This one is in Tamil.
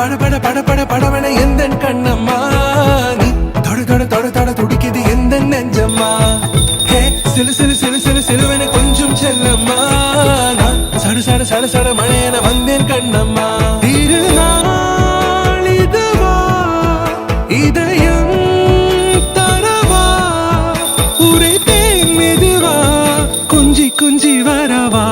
பட பட பட பட படவன எந்த கண்ணம்மா நீ தொட தொட தொட தொட துடிக்குது எந்த நெஞ்சம்மா ஹே சிலு சிலு சிலு சிலு சிலுவன கொஞ்சம் செல்லம்மா நான் சட சட சட சட மழையன வந்தேன் கண்ணம்மா திருநாள் இதுவா இதயம் தரவா உரைத்தேன் மெதுவா குஞ்சி குஞ்சி வரவா